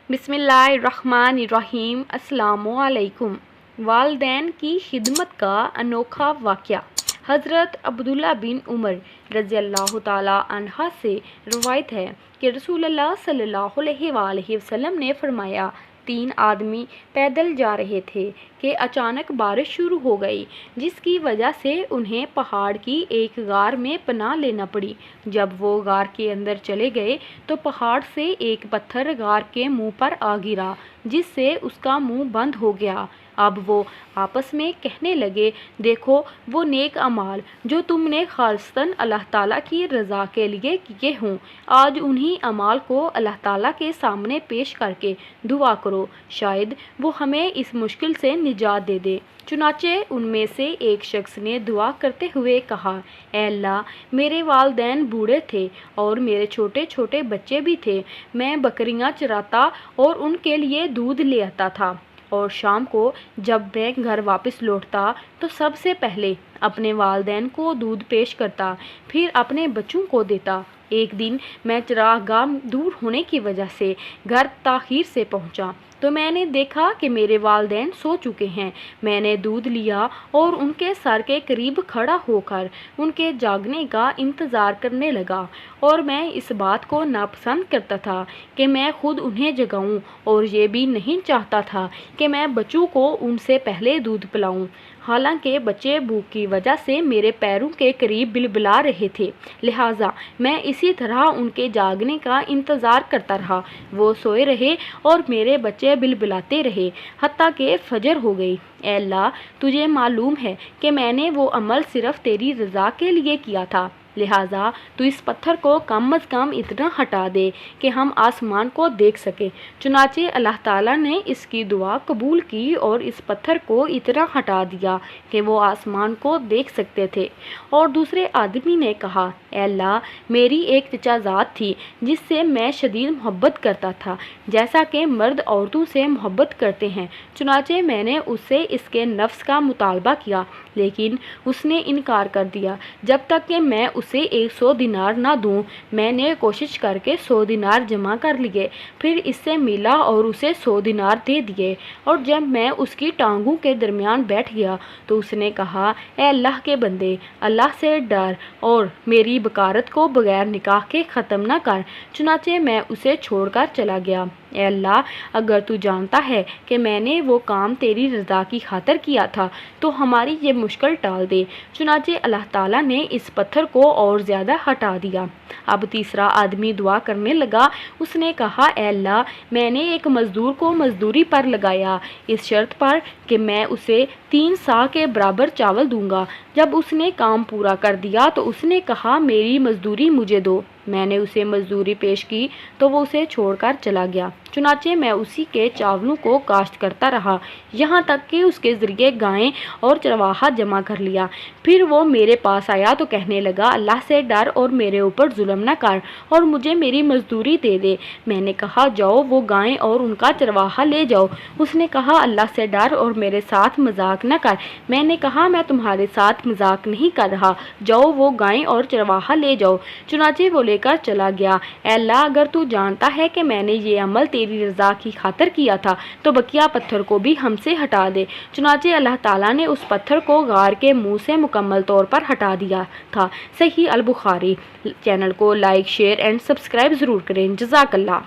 بسم اللہ الرحمن الرحیم۔ السلام علیکم۔ والدین کی خدمت کا انوکھا واقعہ۔ حضرت عبداللہ بن عمر رضی اللہ تعالیٰ عنہ سے روایت ہے کہ رسول اللہ صلی اللہ علیہ وآلہ وسلم نے فرمایا، 3 آدمی پیدل جا رہے تھے کہ اچانک بارش شروع ہو گئی، جس کی وجہ سے انہیں پہاڑ کی ایک غار میں پناہ لینا پڑی۔ جب وہ غار کے اندر چلے گئے تو پہاڑ سے ایک پتھر غار کے منہ پر آ گرا، جس سے اس کا منہ بند ہو گیا۔ اب وہ آپس میں کہنے لگے، دیکھو وہ نیک اعمال جو تم نے خالصتاً اللہ تعالیٰ کی رضا کے لیے کیے ہوں، آج انہی اعمال کو اللہ تعالیٰ کے سامنے پیش کر کے دعا کرو، شاید وہ ہمیں اس مشکل سے نجات دے دے۔ چنانچہ ان میں سے ایک شخص نے دعا کرتے ہوئے کہا، اے اللہ، میرے والدین بوڑھے تھے اور میرے چھوٹے چھوٹے بچے بھی تھے۔ میں بکریاں چراتا اور ان کے لیے دودھ لے آتا تھا، اور شام کو جب میں گھر واپس لوٹتا تو سب سے پہلے اپنے والدین کو دودھ پیش کرتا، پھر اپنے بچوں کو دیتا۔ ایک دن میں چراگاہ دور ہونے کی وجہ سے گھر تاخیر سے پہنچا تو میں نے دیکھا کہ میرے والدین سو چکے ہیں۔ میں نے دودھ لیا اور ان کے سر کے قریب کھڑا ہو کر ان کے جاگنے کا انتظار کرنے لگا، اور میں اس بات کو ناپسند کرتا تھا کہ میں خود انہیں جگاؤں، اور یہ بھی نہیں چاہتا تھا کہ میں بچوں کو ان سے پہلے دودھ پلاؤں۔ حالانکہ بچے بھوک کی وجہ سے میرے پیروں کے قریب بلبلا رہے تھے، لہٰذا میں اسی طرح ان کے جاگنے کا انتظار کرتا رہا۔ وہ سوئے رہے اور میرے بچے بلبلاتے رہے حتیٰ کہ فجر ہو گئی۔ اے اللہ، تجھے معلوم ہے کہ میں نے وہ عمل صرف تیری رضا کے لیے کیا تھا، لہٰذا تو اس پتھر کو کم از کم اتنا ہٹا دے کہ ہم آسمان کو دیکھ سکیں۔ چنانچہ اللہ تعالیٰ نے اس کی دعا قبول کی اور اس پتھر کو اتنا ہٹا دیا کہ وہ آسمان کو دیکھ سکتے تھے۔ اور دوسرے آدمی نے کہا، اے اللہ، میری ایک چچا زاد تھی جس سے میں شدید محبت کرتا تھا، جیسا کہ مرد عورتوں سے محبت کرتے ہیں۔ چنانچہ میں نے اس سے اس کے نفس کا مطالبہ کیا، لیکن اس نے انکار کر دیا۔ جب تک کہ میں اسے 100 دینار نہ دوں، میں نے کوشش کر کے 100 دینار جمع کر لیے، پھر اس سے ملا اور اسے 100 دینار دے دیے۔ اور جب میں اس کی ٹانگوں کے درمیان بیٹھ گیا تو اس نے کہا، اے اللہ کے بندے، اللہ سے ڈر اور میری بکارت کو بغیر نکاح کے ختم نہ کر۔ چنانچہ میں اسے چھوڑ کر چلا گیا۔ اے اللہ، اگر تو جانتا ہے کہ میں نے وہ کام تیری رضا کی خاطر کیا تھا تو ہماری یہ مشکل ٹال دے۔ چنانچہ اللہ تعالیٰ نے اس پتھر کو اور زیادہ ہٹا دیا۔ اب تیسرا آدمی دعا کرنے لگا۔ اس نے کہا، اے اللہ، میں نے ایک مزدور کو مزدوری پر لگایا، اس شرط پر کہ میں اسے 3 سا کے برابر چاول دوں گا۔ جب اس نے کام پورا کر دیا تو اس نے کہا، میری مزدوری مجھے دو۔ میں نے اسے مزدوری پیش کی تو وہ اسے چھوڑ کر چلا گیا۔ چنانچہ میں اسی کے چاولوں کو کاشت کرتا رہا، یہاں تک کہ اس کے ذریعے گائیں اور چرواہا جمع کر لیا۔ پھر وہ میرے پاس آیا تو کہنے لگا، اللہ سے ڈر اور میرے اوپر ظلم نہ کر اور مجھے میری مزدوری دے دے۔ میں نے کہا، جاؤ وہ گائیں اور ان کا چرواہا لے جاؤ۔ اس نے کہا، اللہ سے ڈر اور میرے ساتھ مذاق نہ کر۔ میں نے کہا، میں تمہارے ساتھ مذاق نہیں کر رہا، جاؤ وہ گائیں اور چرواہا لے جاؤ۔ چنانچہ وہ لے کر چلا گیا۔ اے اللہ، اگر تو جانتا ہے کہ میں نے یہ عمل تیری رضا کی خاطر کیا تھا تو بقیہ پتھر کو بھی ہم سے ہٹا دے۔ چنانچہ اللہ تعالیٰ نے اس پتھر کو غار کے منہ سے مکمل طور پر ہٹا دیا تھا۔ صحیح البخاری۔ چینل کو لائک، شیئر اینڈ سبسکرائب ضرور کریں۔ جزاک اللہ۔